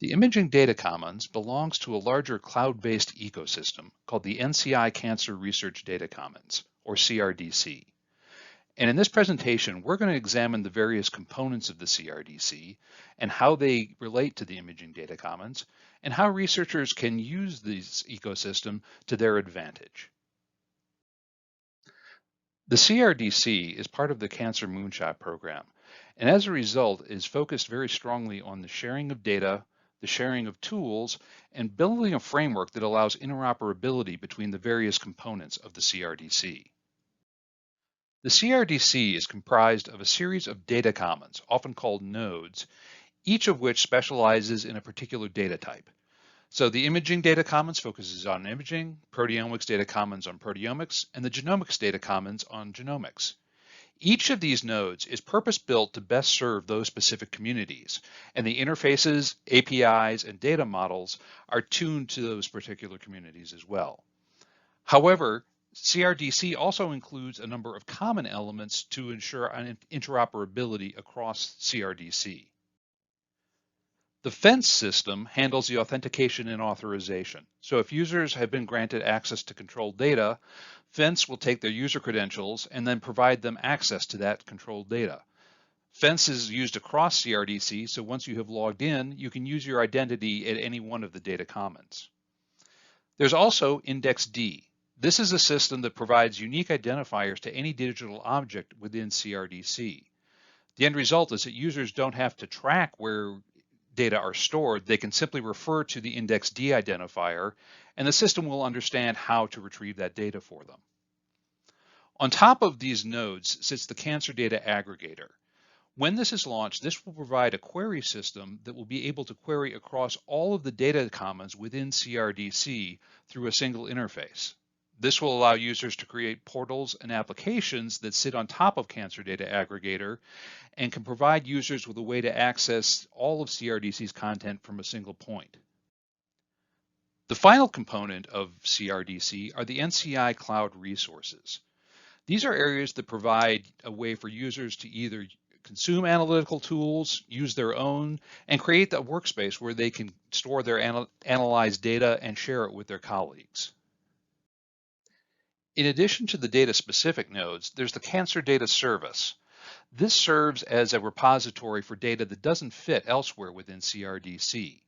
The Imaging Data Commons belongs to a larger cloud-based ecosystem called the NCI Cancer Research Data Commons, or CRDC. And in this presentation, we're going to examine the various components of the CRDC and how they relate to the Imaging Data Commons and how researchers can use this ecosystem to their advantage. The CRDC is part of the Cancer Moonshot program, and as a result is focused very strongly on the sharing of data, the sharing of tools, and building a framework that allows interoperability between the various components of the CRDC. The CRDC is comprised of a series of data commons, often called nodes, each of which specializes in a particular data type. So the Imaging Data Commons focuses on imaging, Proteomics Data Commons on proteomics, and the Genomics Data Commons on genomics. Each of these nodes is purpose-built to best serve those specific communities, and the interfaces, APIs, and data models are tuned to those particular communities as well. However, CRDC also includes a number of common elements to ensure interoperability across CRDC. The fence system handles the authentication and authorization. So if users have been granted access to controlled data, Fence will take their user credentials and then provide them access to that controlled data. Fence is used across CRDC, so once you have logged in, you can use your identity at any one of the data commons. There's also Index D. This is a system that provides unique identifiers to any digital object within CRDC. The end result is that users don't have to track where data are stored. They can simply refer to the Index D identifier, and the system will understand how to retrieve that data for them. On top of these nodes sits the Cancer Data Aggregator. When this is launched, this will provide a query system that will be able to query across all of the data commons within CRDC through a single interface. This will allow users to create portals and applications that sit on top of Cancer Data Aggregator and can provide users with a way to access all of CRDC's content from a single point. The final component of CRDC are the NCI cloud resources. These are areas that provide a way for users to either consume analytical tools, use their own, and create a workspace where they can store their analyzed data and share it with their colleagues. In addition to the data-specific nodes, there's the Cancer Data Service. This serves as a repository for data that doesn't fit elsewhere within CRDC.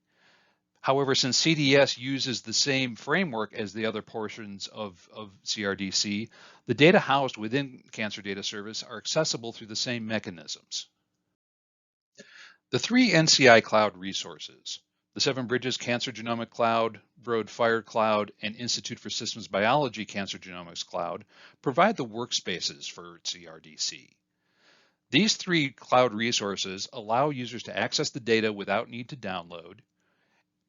However, since CDS uses the same framework as the other portions of CRDC, the data housed within Cancer Data Service are accessible through the same mechanisms. The three NCI cloud resources, the Seven Bridges Cancer Genomic Cloud, Broad Fire Cloud, and Institute for Systems Biology Cancer Genomics Cloud, provide the workspaces for CRDC. These three cloud resources allow users to access the data without need to download,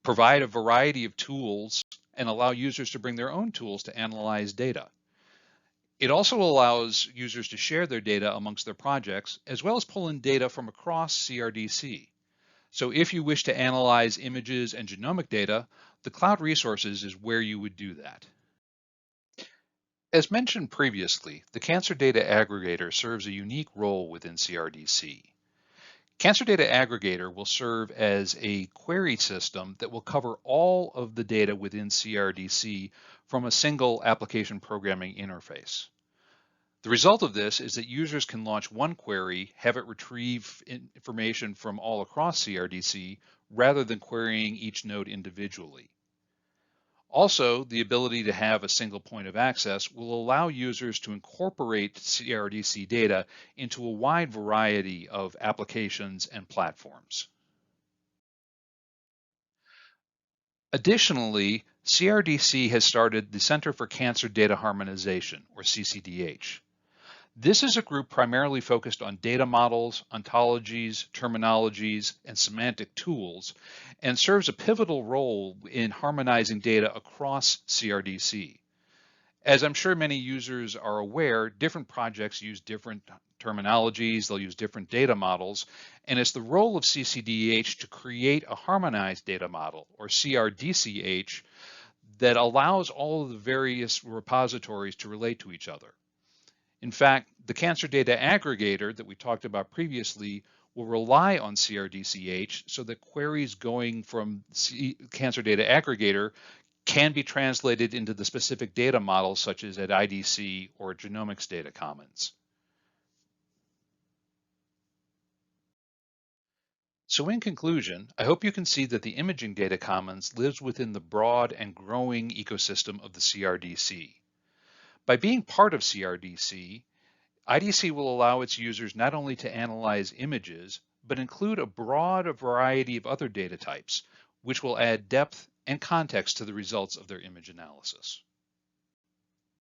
provide a variety of tools, and allow users to bring their own tools to analyze data. It also allows users to share their data amongst their projects, as well as pull in data from across CRDC. So if you wish to analyze images and genomic data, the cloud resources is where you would do that. As mentioned previously, the Cancer Data Aggregator serves a unique role within CRDC. Cancer Data Aggregator will serve as a query system that will cover all of the data within CRDC from a single application programming interface. The result of this is that users can launch one query, have it retrieve information from all across CRDC, rather than querying each node individually. Also, the ability to have a single point of access will allow users to incorporate CRDC data into a wide variety of applications and platforms. Additionally, CRDC has started the Center for Cancer Data Harmonization, or CCDH. This is a group primarily focused on data models, ontologies, terminologies, and semantic tools, and serves a pivotal role in harmonizing data across CRDC. As I'm sure many users are aware, different projects use different terminologies, they'll use different data models, and it's the role of CCDH to create a harmonized data model, or CRDCH, that allows all of the various repositories to relate to each other. In fact, the Cancer Data Aggregator that we talked about previously will rely on CRDCH so that queries going from Cancer Data Aggregator can be translated into the specific data models such as at IDC or Genomics Data Commons. So in conclusion, I hope you can see that the Imaging Data Commons lives within the broad and growing ecosystem of the CRDC. By being part of CRDC, IDC will allow its users not only to analyze images, but include a broad variety of other data types, which will add depth and context to the results of their image analysis.